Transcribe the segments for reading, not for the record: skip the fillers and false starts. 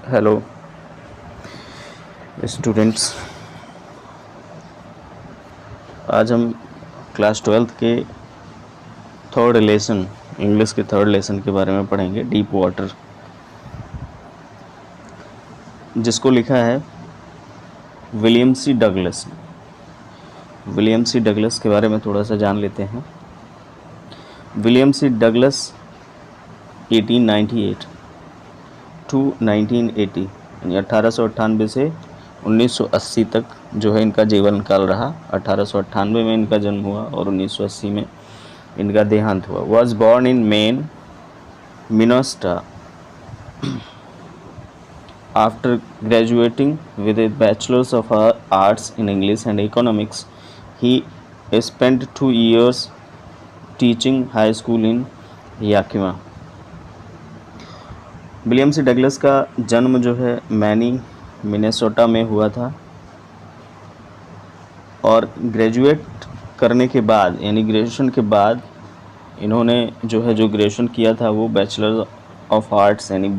Hello students, आज हम class 12th के थर्ड लेसन इंग्लिश के थर्ड लेसन के बारे में पढ़ेंगे, डीप वाटर, जिसको लिखा है William C Douglas. William C Douglas के बारे में थोड़ा सा जान लेते हैं। विलियम सी डगलस 1898 टू 1980 यानी 1898 से 1980 तक जो है इनका जीवन काल रहा। 1898 में इनका जन्म हुआ और 1980 में इनका देहांत हुआ। Was born in Maine Minnesota. After graduating with a bachelor's of arts in English and economics, he spent 2 years teaching high school in Yakima. William C Douglas का जन्म जो है मिनेसोटा में हुआ था और ग्रेजुएट करने के बाद यानी ग्रेजुएशन के बाद इन्होंने जो ग्रेजुएशन किया था वो बैचलर ऑफ आर्ट्स यानी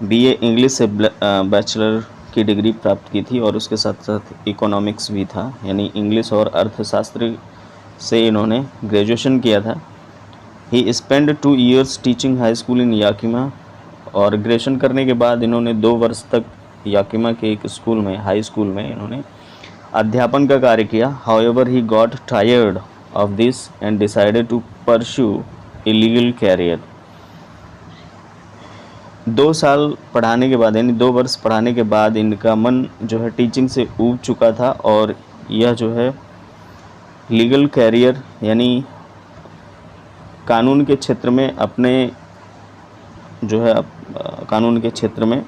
बीए इंग्लिश से बैचलर की डिग्री प्राप्त की थी और उसके साथ साथ इकोनॉमिक्स भी था यानी इंग्लिश और अर्थशास्त्र से इन्होंने ग्रेजुएशन किया था। He spend 2 years teaching high school in Yakima और ग्रेजुएशन करने के बाद इन्होंने 2 वर्ष तक याकिमा के एक स्कूल में हाई स्कूल में इन्होंने अध्यापन का कार्य किया। However he got tired of this and decided to pursue a legal career. 2 साल पढ़ाने के बाद यानी 2 वर्ष पढ़ाने के बाद इनका मन जो है टीचिंग से ऊब चुका था और यह जो है लीगल कैरियर यानी कानून के क्षेत्र में अपने जो है कानून के क्षेत्र में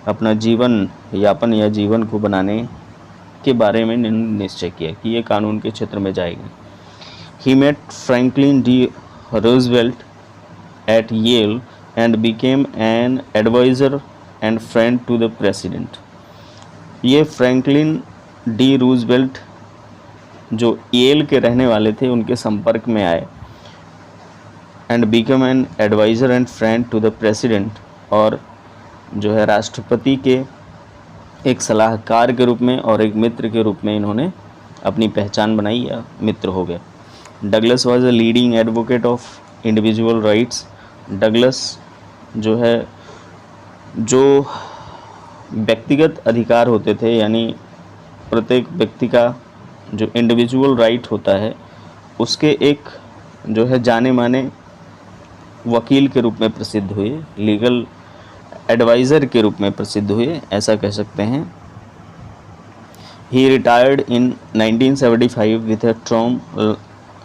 अपना जीवन यापन या जीवन को बनाने के बारे में निश्चय किया कि ये कानून के क्षेत्र में जाएगी। He met Franklin D Roosevelt at Yale and became an advisor and friend to the president. ये फ्रैंकलिन डी रूजवेल्ट जो येल के रहने वाले थे उनके संपर्क में आए and become an advisor and friend to the president और जो है राष्ट्रपति के एक सलाहकार के रूप में और एक मित्र के रूप में इन्होंने अपनी पहचान बनाई या मित्र हो गए। Douglas was a leading advocate of individual rights. Douglas जो है जो व्यक्तिगत अधिकार होते थे यानी प्रत्येक व्यक्ति का जो इंडिविजुअल राइट होता है उसके एक जो है जाने माने वकील के रूप में प्रसिद्ध हुए, लीगल एडवाइज़र के रूप में प्रसिद्ध हुए, ऐसा कह सकते हैं। He retired in 1975 with a term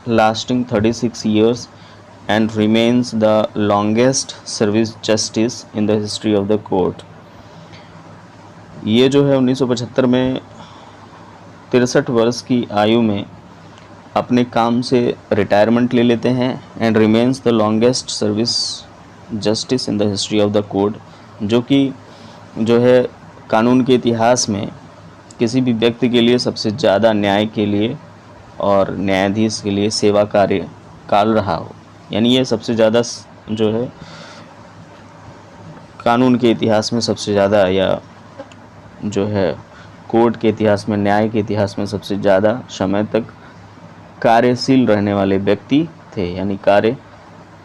lasting 36 years and remains the longest service justice in the history of the court. ये जो है 1975 में 63 वर्ष की आयु में अपने काम से रिटायरमेंट ले लेते हैं and remains the longest service justice in the history of the court, जो कि जो है कानून के इतिहास में किसी भी व्यक्ति के लिए सबसे ज़्यादा न्याय के लिए और न्यायाधीश के लिए सेवा कार्य काल रहा हो। यानी ये सबसे ज़्यादा जो है कानून के इतिहास में सबसे ज़्यादा या जो है कोर्ट के इतिहास में न्याय के इतिहास में सबसे ज़्यादा समय तक कार्यशील रहने वाले व्यक्ति थे यानी कार्य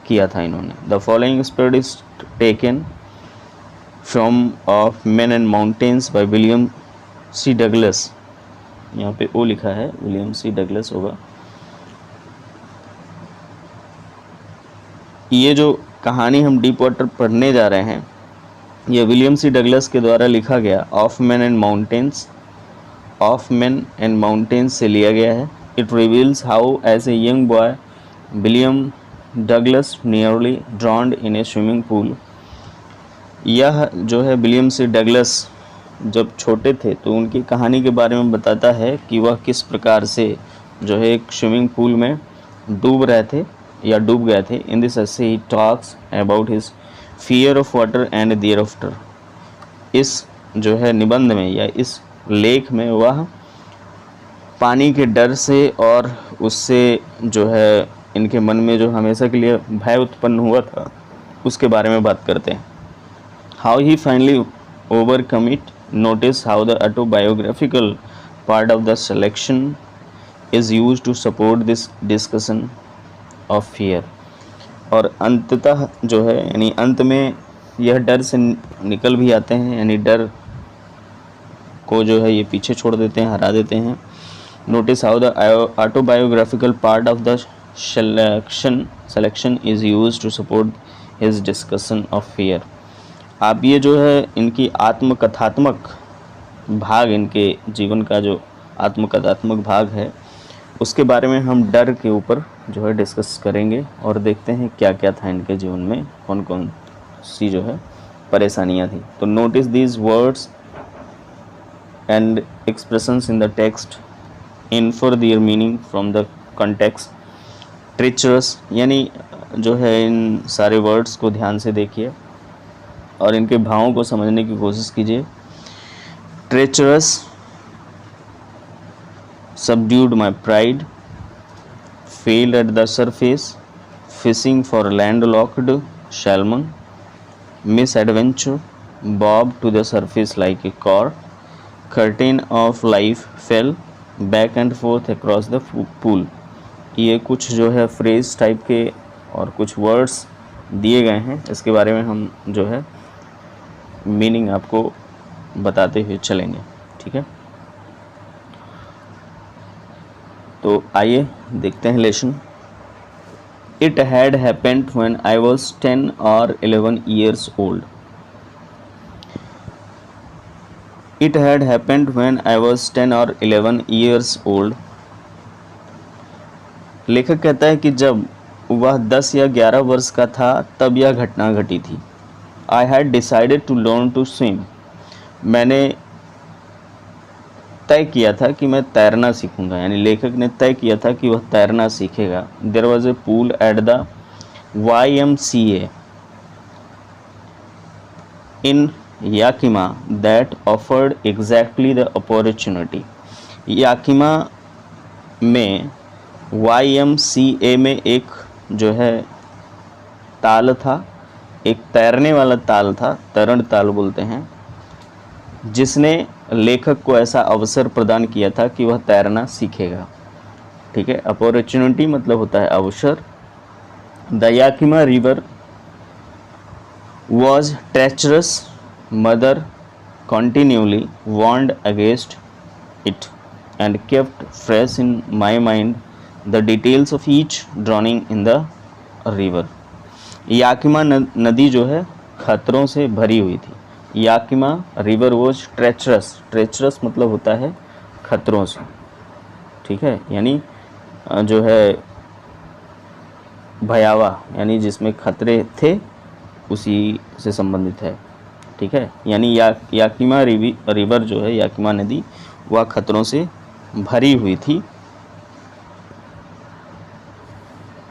किया था इन्होंने। The following spread is taken from of Maine and mountains by William C Douglas. यहाँ पे ओ लिखा है, विलियम सी डगलस होगा। ये जो कहानी हम डीप वाटर पढ़ने जा रहे हैं ये विलियम सी डगलस के द्वारा लिखा गया ऑफ मेन एंड माउंटेन्स से लिया गया है। It reveals how, as a young boy, William Douglas nearly drowned in a swimming pool. यह जो है विलियम सी डगलस जब छोटे थे तो उनकी कहानी के बारे में बताता है कि वह किस प्रकार से जो है एक स्विमिंग पूल में डूब गए थे। In this essay he talks about his fear of water and thereafter। इस जो है निबंध में या इस लेख में वह पानी के डर से और उससे जो है इनके मन में जो हमेशा के लिए भय उत्पन्न हुआ था उसके बारे में बात करते हैं। how he finally overcome it. Notice how the autobiographical part of the selection is used to support this discussion of fear. और अंततः जो है यानी अंत में यह डर से निकल भी आते हैं, यानी डर को जो है ये पीछे छोड़ देते हैं, हरा देते हैं. Notice how the autobiographical part of the selection is used to support his discussion of fear. आप ये जो है इनकी आत्मकथात्मक भाग, इनके जीवन का जो आत्मकथात्मक भाग है उसके बारे में हम डर के ऊपर जो है डिस्कस करेंगे और देखते हैं क्या क्या था इनके जीवन में, कौन कौन सी जो है परेशानियां थी. तो notice these words and expressions in the text, infer their meaning from the context. Treacherous यानी जो है इन सारे वर्ड्स को ध्यान से देखिए और इनके भावों को समझने की कोशिश कीजिए. Treacherous, subdued my pride, failed at the surface, fishing for landlocked salmon, misadventure, bobbed to the surface like a cork, curtain of life fell back and forth across the pool. ये कुछ जो है फ्रेज टाइप के और कुछ words दिए गए हैं, इसके बारे में हम जो है मीनिंग आपको बताते हुए चलेंगे. ठीक है, तो आइए देखते हैं lesson. It had happened when I was 10 or 11 years old. It had happened when I was 10 or 11 years old. लेखक कहता है कि जब वह 10 या 11 वर्ष का था तब यह घटना घटी थी. I had decided to learn to swim. मैंने तय किया था कि मैं तैरना सीखूंगा, यानी लेखक ने तय किया था कि वह तैरना सीखेगा. There was a pool at the YMCA in Yakima that offered exactly the opportunity. Yakima में YMCA में एक जो है ताल था, एक तैरने वाला ताल था, तरण ताल बोलते हैं, जिसने लेखक को ऐसा अवसर प्रदान किया था कि वह तैरना सीखेगा. ठीक है, अपॉर्चुनिटी मतलब होता है अवसर. The Yakima river was treacherous. Mother continually warned against it and kept fresh in my mind the details of each drowning in the river. Yakima नदी जो है खतरों से भरी हुई थी. Yakima river was treacherous. Treacherous मतलब होता है खतरों से. ठीक है, यानी जो है भयावह, यानी जिसमें खतरे थे उसी से संबंधित है. ठीक है, यानी याकिमा रिवर जो है, याकिमा नदी, वह खतरों से भरी हुई थी,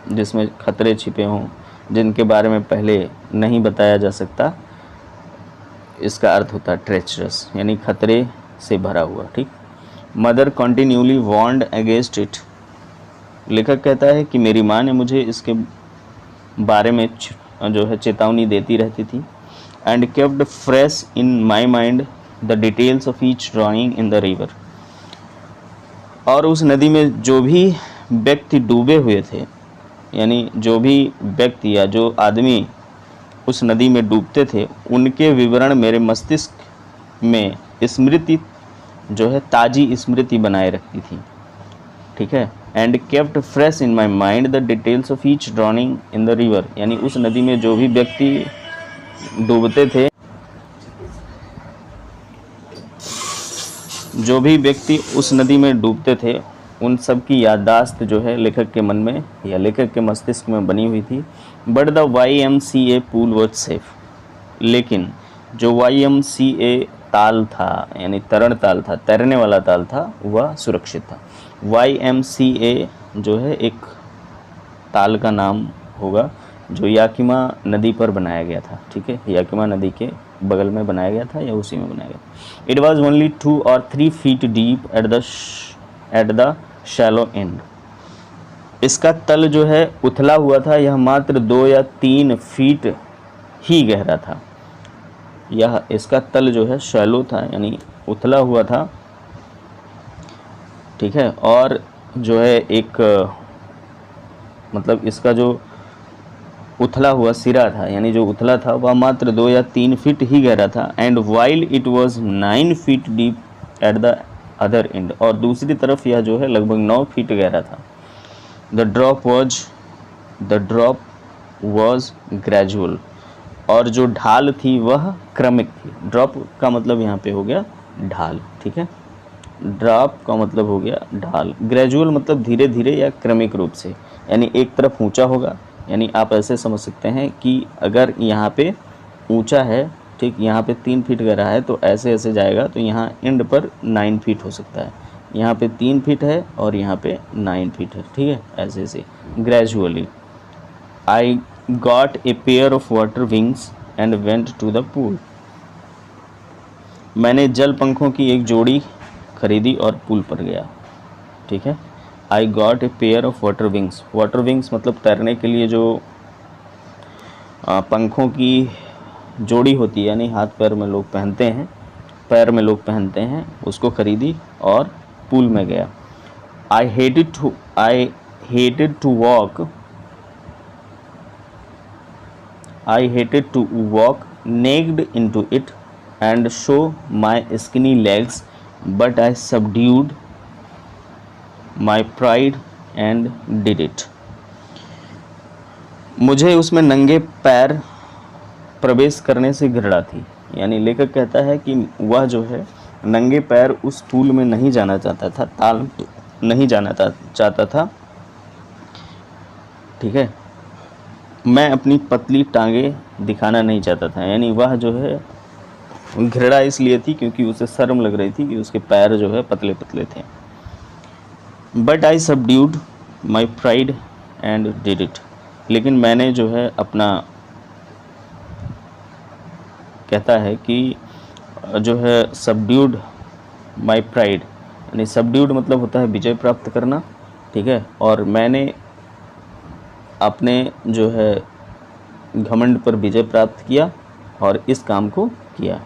जिसमें खतरे छिपे हों जिनके बारे में पहले नहीं बताया जा सकता. इसका अर्थ होता है ट्रेचरस, यानी खतरे से भरा हुआ. ठीक. Mother continuously warned against it. लेखक कहता है कि मेरी माँ ने मुझे इसके बारे में जो है चेतावनी देती रहती थी. And kept fresh in my mind the details of each drawing in the river. और उस नदी में जो भी व्यक्ति डूबे हुए थे, यानी जो भी व्यक्ति या जो आदमी उस नदी में डूबते थे, उनके विवरण मेरे मस्तिष्क में स्मृति जो है ताज़ी स्मृति बनाए रखती थी. ठीक है. And kept fresh in my mind the details of each drowning in the river. यानी उस नदी में जो भी व्यक्ति डूबते थे, जो भी व्यक्ति उस नदी में डूबते थे, उन सब की याददाश्त जो है लेखक के मन में या लेखक के मस्तिष्क में बनी हुई थी. But the YMCA pool was safe. लेकिन जो YMCA ताल था, यानी तरण ताल था, तैरने वाला ताल था, वह सुरक्षित था. YMCA जो है एक ताल का नाम होगा जो याकिमा नदी पर बनाया गया था. ठीक है, याकिमा नदी के बगल में बनाया गया था या उसी में बनाया गया. It was only 2 or 3 feet deep at the shallow and. इसका तल जो है उथला हुआ था, यह मात्र 2 या 3 फीट ही गहरा था. यह इसका तल जो है शैलो था, यानी उथला हुआ था, ठीक है। और जो है एक मतलब इसका जो उथला हुआ सिरा था, यानी जो उथला था, वह मात्र 2 या 3 फीट ही गहरा था। And while it was 9 feet deep at the other and, और दूसरी तरफ यह जो है लगभग 9 फीट गहरा था। द ड्रॉप वॉज ग्रेजुअल, और जो ढाल थी वह क्रमिक थी। ड्रॉप का मतलब यहाँ पे हो गया ढाल, ठीक है। ड्रॉप का मतलब हो गया ढाल, ग्रेजुअल मतलब धीरे धीरे या क्रमिक रूप से, यानी एक तरफ ऊंचा होगा। यानी आप ऐसे समझ सकते हैं कि अगर यहाँ पे ऊंचा है, ठीक, यहाँ पे 3 फीट गहरा है, तो ऐसे ऐसे जाएगा तो यहाँ एंड पर 9 फीट हो सकता है। यहाँ पे 3 फीट है और यहाँ पे 9 फीट है, ठीक है, ऐसे ऐसे gradually. I got a pair of water wings and went to the pool. मैंने जल पंखों की एक जोड़ी खरीदी और पूल पर गया, ठीक है। आई got a pair of water wings. Water wings मतलब तैरने के लिए जो पंखों की जोड़ी होती है, यानी हाथ पैर में लोग पहनते हैं, पैर में लोग पहनते हैं, उसको खरीदी और पूल में गया। I hated to walk naked into it and show my skinny legs, but I subdued my pride and did it. मुझे उसमें नंगे पैर प्रवेश करने से घृणा थी। यानी लेखक कहता है कि वह जो है नंगे पैर उस पूल में नहीं जाना चाहता था, ताल नहीं जाना चाहता था, ठीक है। मैं अपनी पतली टांगे दिखाना नहीं चाहता था, यानी वह जो है घृणा इसलिए थी क्योंकि उसे शर्म लग रही थी कि उसके पैर जो है पतले पतले थे। But I subdued my pride and did it. लेकिन मैंने जो है अपना, कहता है कि जो है सबड्यूड माई प्राइड, यानी सबड्यूड मतलब होता है विजय प्राप्त करना, ठीक है। और मैंने अपने जो है घमंड पर विजय प्राप्त किया और इस काम को किया।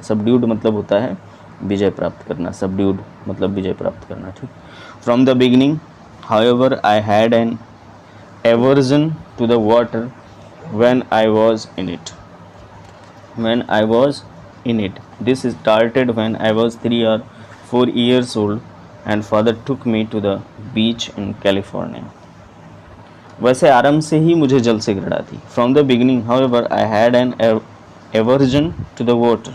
सबड्यूड मतलब होता है विजय प्राप्त करना, सबड्यूड मतलब विजय प्राप्त करना, ठीक। From the beginning however I had an aversion to the water when I was in it this started when I was 3 or 4 years old and father took me to the beach in California. वैसे आरंभ से ही मुझे जल से घृणा थी। From the beginning however I had an aversion to the water,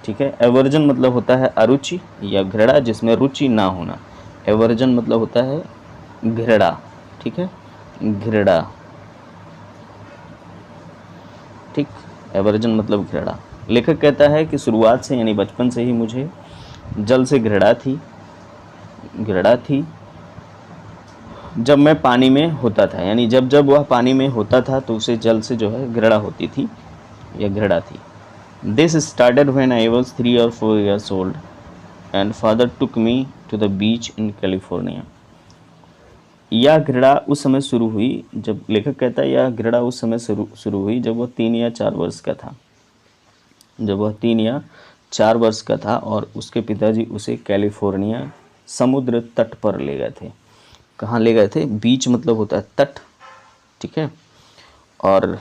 ठीक है। एवर्जन मतलब होता है अरुचि या घृणा जिसमें रुचि ना होना। एवर्जन मतलब होता है घृणा, ठीक है, घृणा, ठीक। एवर्जन मतलब घृणा। लेखक कहता है कि शुरुआत से यानी बचपन से ही मुझे जल से घृणा थी जब मैं पानी में होता था, यानी जब जब वह पानी में होता था तो उसे जल से जो है घृणा होती थी या घृणा थी। This started when I was 3 or 4 years old and father took me to the beach in California. यह घृणा उस समय शुरू हुई जब, लेखक कहता है यह घृणा उस समय शुरू हुई जब वह 3 या 4 वर्ष का था, जब वह 3 या 4 वर्ष का था और उसके पिताजी उसे कैलिफोर्निया समुद्र तट पर ले गए थे। कहाँ ले गए थे? बीच मतलब होता है तट, ठीक है। और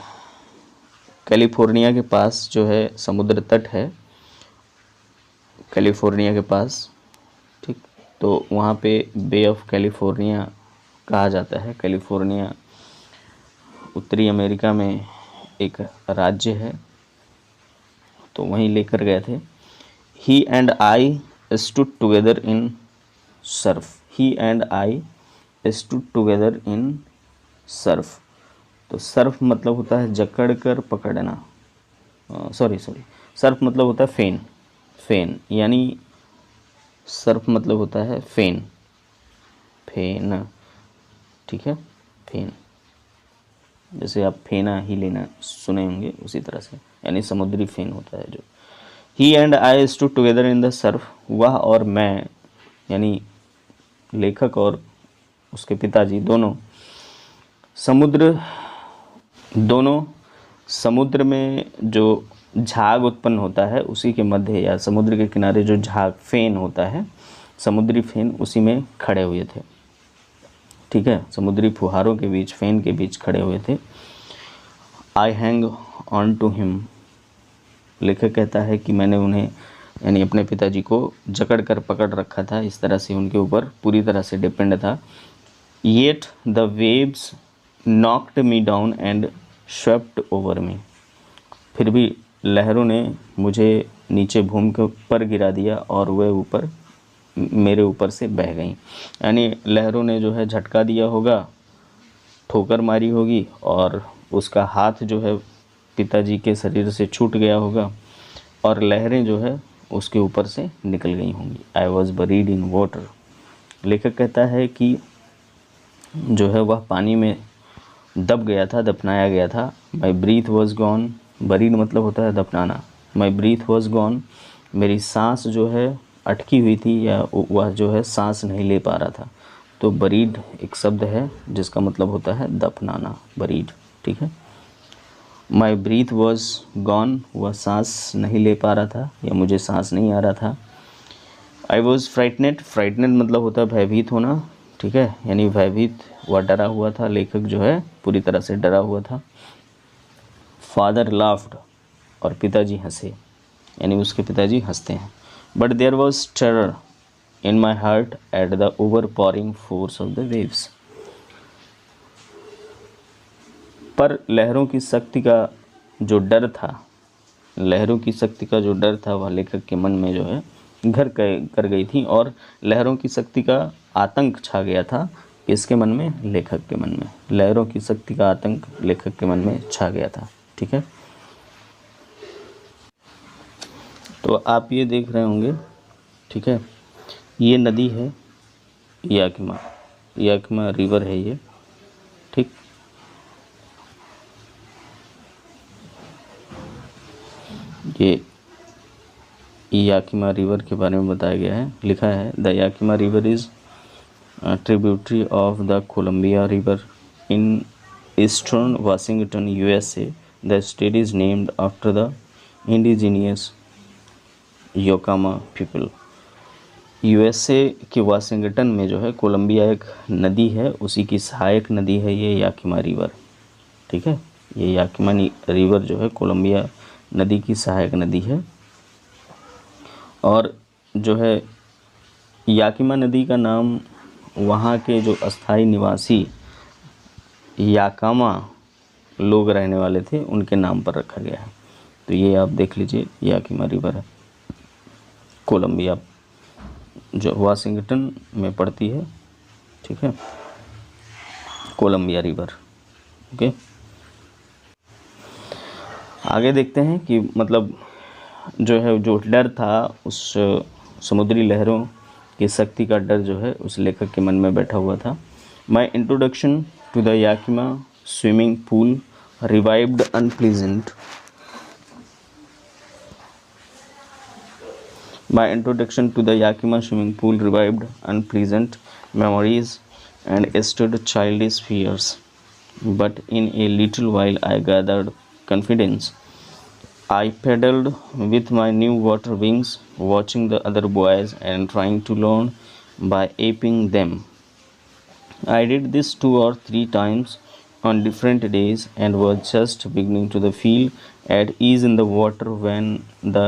कैलिफोर्निया के पास जो है समुद्र तट है कैलिफोर्निया के पास, ठीक। तो वहाँ पे बे ऑफ कैलिफोर्निया कहा जाता है। कैलिफोर्निया उत्तरी अमेरिका में एक राज्य है, तो वहीं लेकर गए थे। He and I stood together in surf. He and I stood together in surf. तो सर्फ मतलब होता है जकड़ कर पकड़ना, सॉरी सर्फ मतलब होता है फेन, यानी सर्फ मतलब होता है फेन, ठीक है, फेन। जैसे आप फेना ही लेना सुने होंगे उसी तरह से, यानी समुद्री फेन होता है जो। He and I stood together in the surf. वह और मैं, यानी लेखक और उसके पिताजी दोनों समुद्र में जो झाग उत्पन्न होता है उसी के मध्य या समुद्र के किनारे जो झाग फेन होता है, समुद्री फेन, उसी में खड़े हुए थे। ठीक है, समुद्री फुहारों के बीच, फेन के बीच खड़े हुए थे। I hang on to him, लेखक कहता है कि मैंने उन्हें यानी अपने पिताजी को जकड़ कर पकड़ रखा था, इस तरह से उनके ऊपर पूरी तरह से डिपेंड था। Yet the waves knocked me down and swept over me, फिर भी लहरों ने मुझे नीचे भूमि के ऊपर गिरा दिया और वह ऊपर मेरे ऊपर से बह गईं। यानी लहरों ने जो है झटका दिया होगा, ठोकर मारी होगी और उसका हाथ जो है पिताजी के शरीर से छूट गया होगा और लहरें जो है उसके ऊपर से निकल गई होंगी। I was buried in water, लेखक कहता है कि जो है वह पानी में दब गया था, दफनाया गया था। माई ब्रीथ वॉज गॉन, बरीड मतलब होता है दफनाना। माई ब्रीथ वॉज गॉन, मेरी सांस जो है अटकी हुई थी या वह जो है सांस नहीं ले पा रहा था। तो बरीड एक शब्द है जिसका मतलब होता है दफनाना, बरीड। ठीक है, माई ब्रीथ वॉज गॉन, वह सांस नहीं ले पा रहा था या मुझे सांस नहीं आ रहा था। आई वॉज फ्राइटनेड, फ्राइटनेड मतलब होता है भयभीत होना। ठीक है, यानी भयभीत, वह डरा हुआ था, लेखक जो है पूरी तरह से डरा हुआ था। फादर लाफ्ड, और पिताजी हंसे, यानी उसके पिताजी हंसते हैं। But there was terror in my heart at the over pouring force of the waves, पर लहरों की शक्ति का जो डर था, लहरों की शक्ति का जो डर था वह लेखक के मन में जो है घर कर गई थी और लहरों की शक्ति का आतंक छा गया था। किसके मन में? लेखक के मन में। लहरों की शक्ति का आतंक लेखक के मन में छा गया था। ठीक है, तो आप ये देख रहे होंगे। ठीक है, ये नदी है याकिमा, याकिमा रिवर है ये। ठीक, ये याकिमा रिवर के बारे में बताया गया है। लिखा है the Yakima river is tributary of the Columbia river in eastern Washington USA। The state is named after the indigenous Yakama people. USA के वाशिंगटन में जो है कोलंबिया एक नदी है, उसी की सहायक नदी है ये याकिमा रिवर। ठीक है, ये याकिमा रिवर जो है कोलंबिया नदी की सहायक नदी है। और जो है याकिमा नदी का नाम वहाँ के जो अस्थाई निवासी याकामा लोग रहने वाले थे उनके नाम पर रखा गया है। तो ये आप देख लीजिए, याकिमा रिवर है, कोलंबिया जो वाशिंगटन में पड़ती है। ठीक है, कोलंबिया रिवर। ओके, आगे देखते हैं कि मतलब जो है जो डर था उस समुद्री लहरों की शक्ति का डर जो है उस लेखक के मन में बैठा हुआ था। My introduction to the Yakima swimming pool revived unpleasant, my introduction to the Yakima swimming pool revived unpleasant memories and stirred childish fears, but in a little while I gathered confidence. I paddled with my new water wings, watching the other boys and trying to learn by aping them. I did this 2 or 3 times on different days and was just beginning to feel at ease in the water when the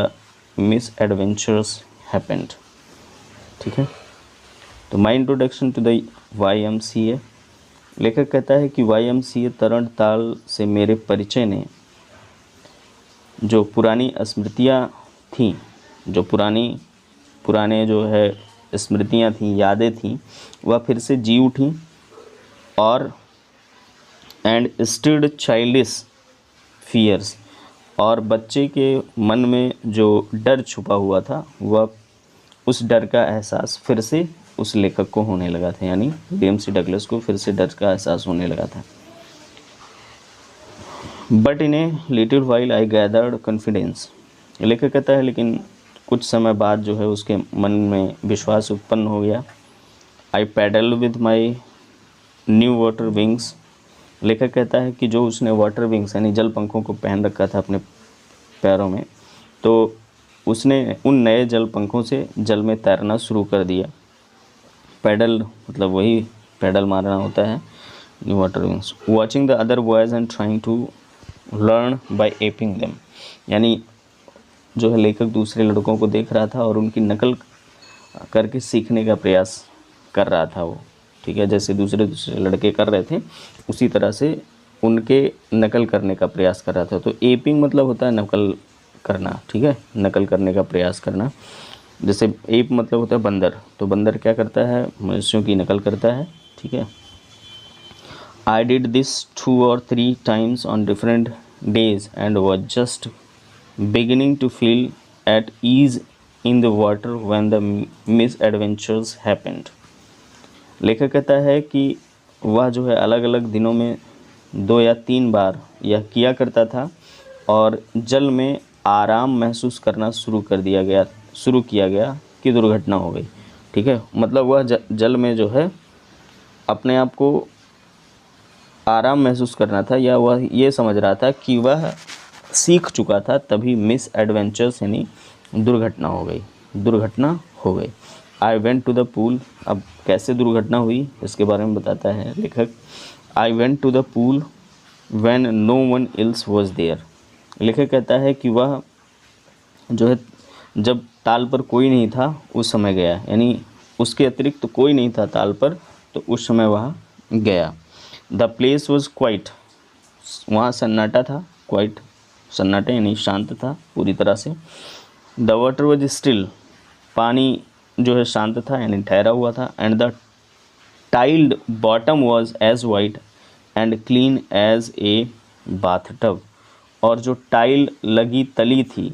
misadventures happened. ठीक है, तो my introduction to the YMCA, लेखक कहता है कि YMCA तरण ताल से मेरे परिचय ने जो पुरानी स्मृतियाँ थीं, जो पुराने जो है स्मृतियाँ थीं, यादें थीं, वह फिर से जी उठीं और एंड स्टिर्ड चाइल्डिश फियर्स, और बच्चे के मन में जो डर छुपा हुआ था वह उस डर का एहसास फिर से उस लेखक को होने लगा था, यानी विलियम सी डगलस को फिर से डर का एहसास होने लगा था। But in a little while I gathered confidence, लेखक कहता है लेकिन कुछ समय बाद जो है उसके मन में विश्वास उत्पन्न हो गया। I paddle with my new water wings, लेखक कहता है कि जो उसने वाटर विंग्स यानी जल पंखों को पहन रखा था अपने पैरों में। तो उसने उन नए जल पंखों से जल में तैरना शुरू कर दिया। पैडल मतलब वही पैडल मारना होता है, new water wings. Watching the other boys and trying to learn by aping them, यानी जो है लेखक दूसरे लड़कों को देख रहा था और उनकी नकल करके सीखने का प्रयास कर रहा था वो, ठीक है। जैसे दूसरे लड़के कर रहे थे उसी तरह से उनके नकल करने का प्रयास कर रहा था। तो एपिंग मतलब होता है नकल करना, ठीक है, नकल करने का प्रयास करना। जैसे एप मतलब होता है बंदर, तो बंदर क्या करता है, मनुष्यों की नकल करता है, ठीक है। I did this 2 or 3 times on different days and was just beginning to feel at ease in the water when the misadventures happened। लेखक कहता है कि वह जो है अलग अलग दिनों में 2 या 3 बार यह किया करता था और जल में आराम महसूस करना शुरू किया गया कि दुर्घटना हो गई, ठीक है। मतलब वह जल में जो है अपने आप को आराम महसूस करना था, या वह ये समझ रहा था कि वह सीख चुका था, तभी मिस एडवेंचर्स यानी दुर्घटना हो गई। I went to the pool, अब कैसे दुर्घटना हुई इसके बारे में बताता है लेखक। I went to the pool when no one else was there. लेखक कहता है कि वह जो है जब ताल पर कोई नहीं था उस समय गया, यानी उसके अतिरिक्त तो कोई नहीं था ताल पर, तो उस समय वह गया। द प्लेस वॉज क्वाइट, वहाँ सन्नाटा था, क्वाइट सन्नाटा यानी शांत था पूरी तरह से। द वाटर वॉज स्टिल, पानी जो है शांत था यानी ठहरा हुआ था। And the tiled bottom was as white and clean as a bathtub, और जो टाइल लगी तली थी,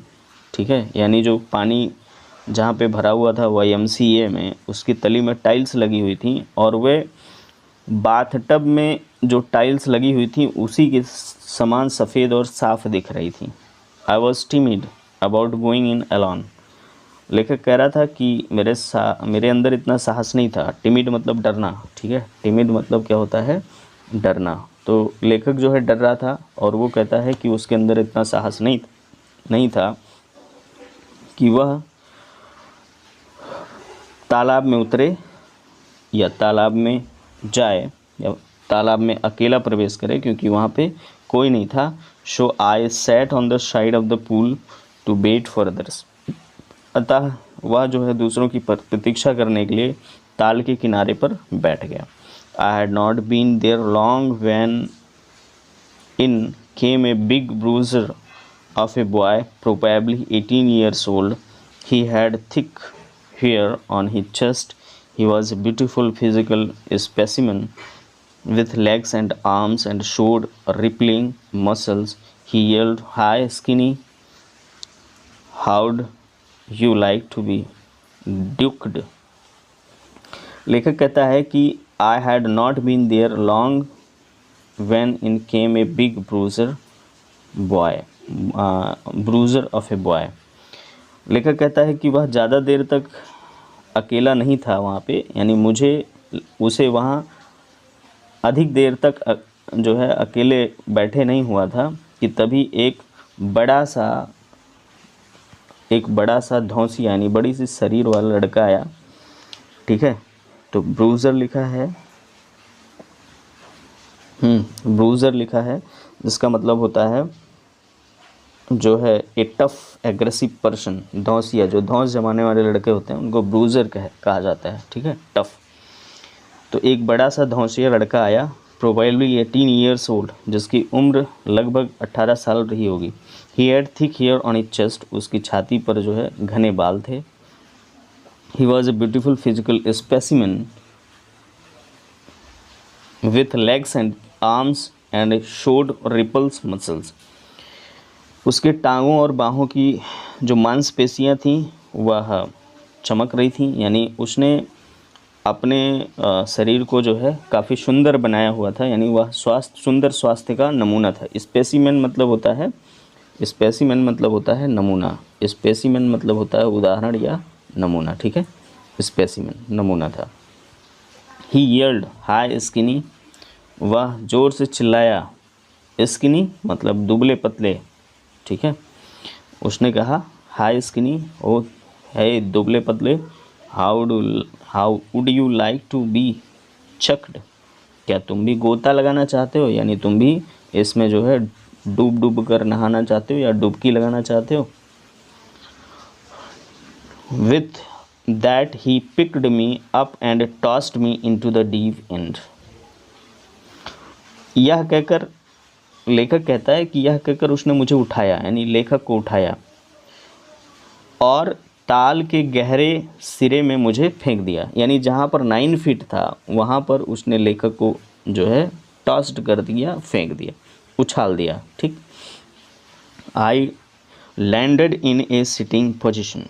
ठीक है, यानी जो पानी जहाँ पे भरा हुआ था YMCA में, उसकी तली में टाइल्स लगी हुई थी और वे बाथटब में जो टाइल्स लगी हुई थी उसी के समान सफ़ेद और साफ़ दिख रही थी। I was timid about going in alone. लेखक कह रहा था कि मेरे अंदर इतना साहस नहीं था। टिमिड मतलब डरना, ठीक है, टिमिड मतलब क्या होता है, डरना। तो लेखक जो है डर रहा था और वो कहता है कि उसके अंदर इतना साहस नहीं था कि वह तालाब में उतरे या तालाब में जाए या तालाब में अकेला प्रवेश करे, क्योंकि वहाँ पे कोई नहीं था। So I sat on the side of the pool to wait for others. अतः वह जो है दूसरों की प्रतीक्षा करने के लिए ताल के किनारे पर बैठ गया। I had not been there long when in came a big bruiser of a boy, probably 18 years old. He had thick hair on his chest. He was a beautiful physical specimen with legs and arms and showed rippling muscles. He yelled, "Hi, skinny. How'd you like to be duked?" लेखक कहता है कि I had not been there long when in came a big bruiser of a boy. लेखक कहता है कि वह ज़्यादा देर तक अकेला नहीं था वहाँ पे, यानी उसे वहाँ अधिक देर तक जो है अकेले बैठे नहीं हुआ था कि तभी एक बड़ा सा धौंसी यानी बड़ी सी शरीर वाला लड़का आया, ठीक है। तो ब्रूजर लिखा है जिसका मतलब होता है जो है ए टफ एग्रेसिव पर्सन। धौंसिया, जो धौंस जमाने वाले लड़के होते हैं उनको ब्रूजर कहा जाता है, ठीक है, टफ। तो एक बड़ा सा धौंसिया लड़का आया, प्रोबेबली 18 ईयर्स ओल्ड, जिसकी उम्र लगभग 18 साल रही होगी। He had thick hair on his chest, उसकी छाती पर जो है घने बाल थे। He was a beautiful physical specimen with legs and arms and showed ripples muscles. उसके टांगों और बाहों की जो मांसपेशियां थीं वह चमक रही थीं, यानी उसने अपने शरीर को जो है काफ़ी सुंदर बनाया हुआ था, यानी वह सुंदर स्वास्थ्य का नमूना था। स्पेसिमेन मतलब होता है नमूना। स्पेसिमेन मतलब होता है उदाहरण या नमूना, ठीक है। स्पेसिमेन नमूना था। ही यील्ड हाई स्किनी, वह जोर से चिल्लाया। स्किनी मतलब दुबले पतले, ठीक है। उसने कहा हाय स्किनी, ओ है दुबले पतले, how would you like to be chucked, क्या तुम भी गोता लगाना चाहते हो, यानी तुम भी इसमें जो है डूब डूब कर नहाना चाहते हो या डुबकी लगाना चाहते हो। With that he picked me up and tossed me into the deep and. यह कहकर, लेखक कहता है कि यह कहकर उसने मुझे उठाया, यानी लेखक को उठाया, और ताल के गहरे सिरे में मुझे फेंक दिया, यानी जहाँ पर 9 फीट था वहाँ पर उसने लेखक को जो है टॉस्ड कर दिया, फेंक दिया, उछाल दिया। ठीक। I landed in A sitting position.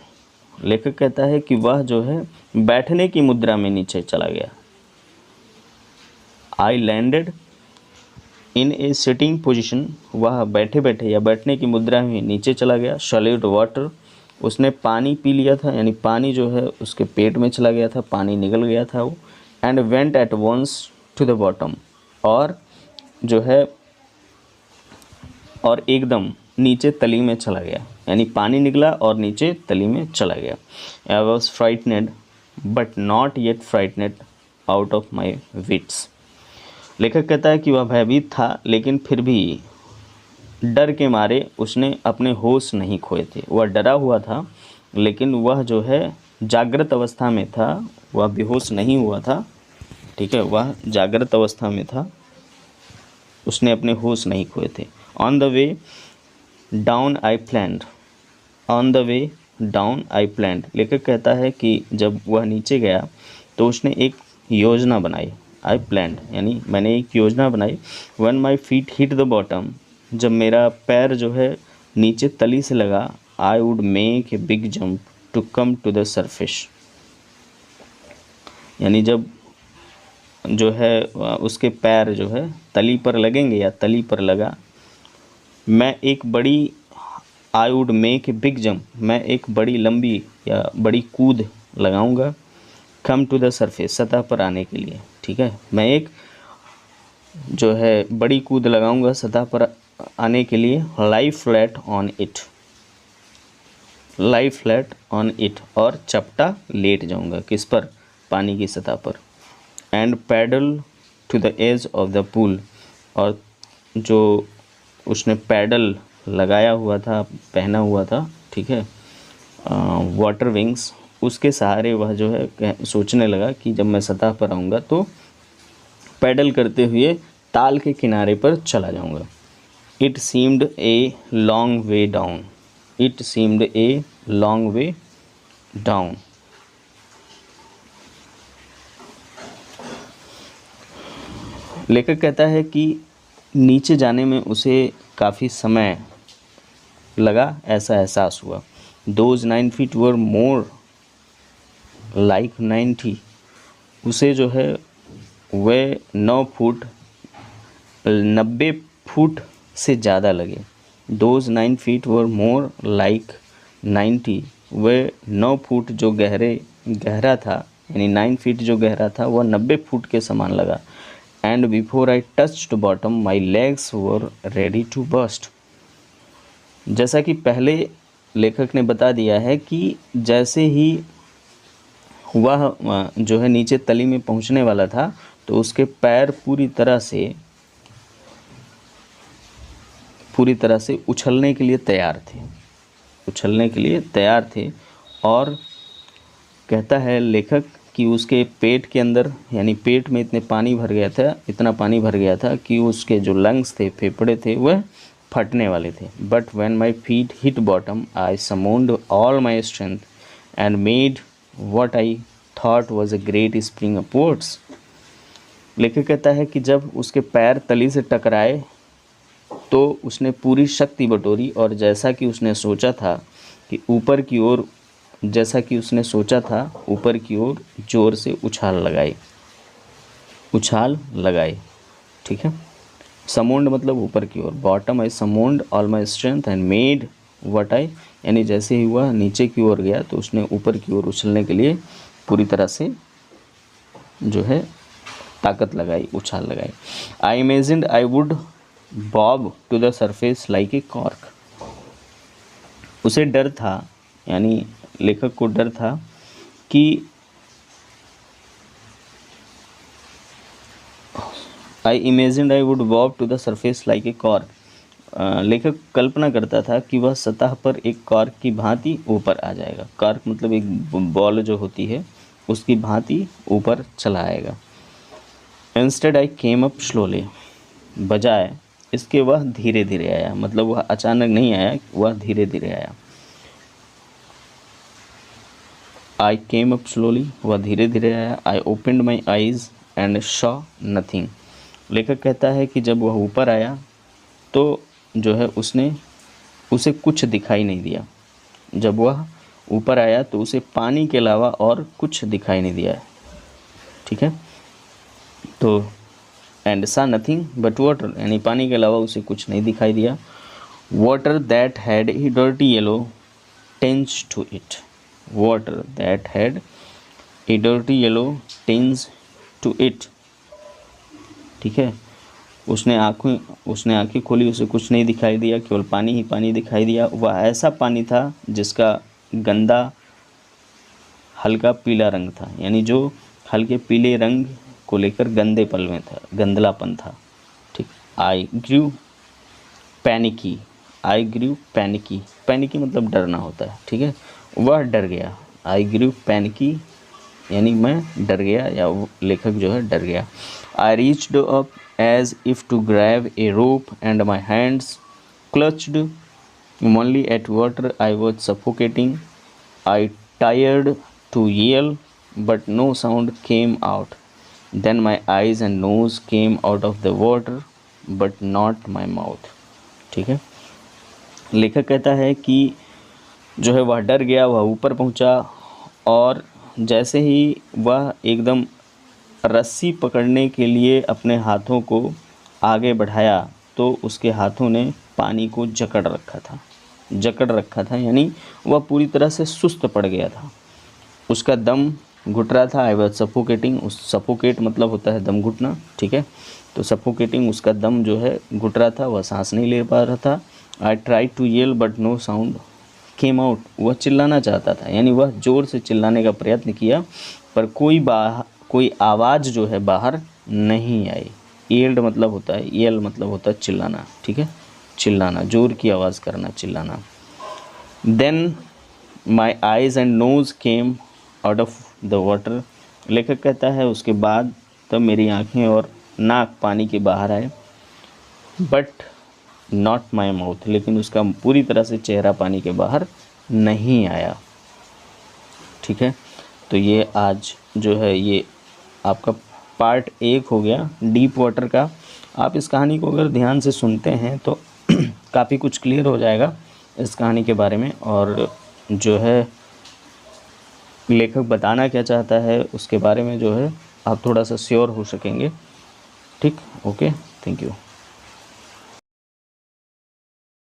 लेखक कहता है कि वह जो है बैठने की मुद्रा में नीचे चला गया। I landed in A sitting position, वह बैठे बैठे या बैठने की मुद्रा में नीचे चला गया। सॉलिड वाटर, उसने पानी पी लिया था, यानी पानी जो है उसके पेट में चला गया था, पानी निकल गया था वो। And went at once to the bottom, और जो है और एकदम नीचे तली में चला गया, यानी पानी निकला और नीचे तली में चला गया। I was frightened but not yet frightened out of my wits. लेखक कहता है कि वह भयभीत था, लेकिन फिर भी डर के मारे उसने अपने होश नहीं खोए थे। वह डरा हुआ था, लेकिन वह जो है जागृत अवस्था में था, वह बेहोश नहीं हुआ था। ठीक है, वह जागृत अवस्था में था, उसने अपने होश नहीं खोए थे। On the way down I planned, on the way down I planned. लेखक कहता है कि जब वह नीचे गया तो उसने एक योजना बनाई। आई प्लैंड, यानी मैंने एक योजना बनाई। When my feet hit the bottom, जब मेरा पैर जो है नीचे तली से लगा, I would make a big jump to come to the surface, यानी जब जो है उसके पैर जो है तली पर लगेंगे या तली पर लगा, मैं एक बड़ी, आई would make a big jump, मैं एक बड़ी लंबी या बड़ी कूद लगाऊंगा। कम टू द सरफेस, सतह पर आने के लिए। ठीक है, मैं एक जो है बड़ी कूद लगाऊंगा सतह पर आने के लिए। Lie flat on it, lie flat on it, और चपटा लेट जाऊंगा, किस पर, पानी की सतह पर। And paddle to the edge of the pool, और जो उसने पैडल लगाया हुआ था, पहना हुआ था, ठीक है, वाटर विंग्स, उसके सहारे वह जो है सोचने लगा कि जब मैं सतह पर आऊँगा तो पैडल करते हुए ताल के किनारे पर चला जाऊँगा। It seemed a long way down, it seemed a long way down. लेखक कहता है कि नीचे जाने में उसे काफ़ी समय लगा, ऐसा एहसास हुआ। Those 9 feet were more like 90, उसे जो है वह 90 फुट से ज़्यादा लगे। Those 9 feet were more like 90, वह 9 फुट जो गहरा था, यानी 9 feet जो गहरा था वह 90 फुट के समान लगा। And before I touched bottom my legs were ready to burst. जैसा कि पहले लेखक ने बता दिया है कि जैसे ही वह जो है नीचे तली में पहुंचने वाला था तो उसके पैर पूरी तरह से उछलने के लिए तैयार थे, उछलने के लिए तैयार थे। और कहता है लेखक कि उसके पेट के अंदर, यानी पेट में इतना पानी भर गया था कि उसके जो लंग्स थे, फेफड़े थे, वह फटने वाले थे। But when my feet hit bottom I summoned all my strength and made what I thought was a great spring upwards. लेखक कहता है कि जब उसके पैर तली से टकराए तो उसने पूरी शक्ति बटोरी, और जैसा कि उसने सोचा था ऊपर की ओर जोर से उछाल लगाए। ठीक है, समोन्ड मतलब ऊपर की ओर। Bottom I summoned all my strength and made what I, यानी जैसे ही वह नीचे की ओर गया तो उसने ऊपर की ओर उछलने के लिए पूरी तरह से जो है ताकत लगाई, उछाल लगाई। I imagined I would bob to the surface like a cork. उसे डर था, यानी लेखक को डर था कि I imagined I would walk to the surface like a cork. लेखक कल्पना करता था कि वह सतह पर एक कॉर्क की भांति ऊपर आ जाएगा। कॉर्क मतलब एक बॉल जो होती है उसकी भांति ऊपर चला आएगा। Instead I came up slowly, बजाय इसके वह धीरे धीरे आया, मतलब वह अचानक नहीं आया, वह धीरे धीरे आया। आई केम अप स्लोली, वह धीरे धीरे आया। I opened my eyes and saw nothing. लेखक कहता है कि जब वह ऊपर आया तो जो है उसे कुछ दिखाई नहीं दिया। जब वह ऊपर आया तो उसे पानी के अलावा और कुछ दिखाई नहीं दिया। ठीक है, तो एंड सा नथिंग बट वाटर, यानी पानी के अलावा उसे कुछ नहीं दिखाई दिया। Water that had a dirty yellow tinge to it, water that had a dirty yellow tinge to it. ठीक है, उसने आंखें खोली, उसे कुछ नहीं दिखाई दिया, केवल पानी ही पानी दिखाई दिया। वह ऐसा पानी था जिसका गंदा हल्का पीला रंग था, यानी जो हल्के पीले रंग को लेकर गंदे पल में था, गंदलापन था। ठीक, आई ग्रू पैनिकी, आई ग्रू पैनिकी, पैनिकी मतलब डरना होता है। ठीक है, वह डर गया। आई ग्रू पैनिकी यानी मैं डर गया, या लेखक जो है डर गया। I reached up as if to grab a rope and my hands clutched only at water. I was suffocating. I tried to yell but no sound came out. Then my eyes and nose came out of the water but not my mouth. ठीक है, लेखक कहता है कि जो है वह डर गया, वह ऊपर पहुंचा और जैसे ही वह एकदम रस्सी पकड़ने के लिए अपने हाथों को आगे बढ़ाया तो उसके हाथों ने पानी को जकड़ रखा था, यानी वह पूरी तरह से सुस्त पड़ गया था। उसका दम घुट रहा था। आई वॉज सफोकेटिंग, उस सफोकेट मतलब होता है दम घुटना। ठीक है, तो सफोकेटिंग, उसका दम जो है घुट रहा था, वह सांस नहीं ले पा रहा था। I tried to yell but no sound came out, वह चिल्लाना चाहता था, यानी वह ज़ोर से चिल्लाने का प्रयत्न किया पर कोई आवाज़ जो है बाहर नहीं आई। येल्ड मतलब होता है, येल मतलब होता है चिल्लाना। ठीक है, चिल्लाना, जोर की आवाज़ करना, चिल्लाना। Then my eyes and nose came out of the water. लेखक कहता है उसके बाद तब मेरी आँखें और नाक पानी के बाहर आए। बट नॉट माई माउथ, लेकिन उसका पूरी तरह से चेहरा पानी के बाहर नहीं आया। ठीक है, तो ये आज जो है ये आपका पार्ट 1 हो गया डीप वाटर का। आप इस कहानी को अगर ध्यान से सुनते हैं तो काफ़ी कुछ क्लियर हो जाएगा इस कहानी के बारे में, और जो है लेखक बताना क्या चाहता है उसके बारे में जो है आप थोड़ा सा श्योर हो सकेंगे। ठीक, ओके, थैंक यू।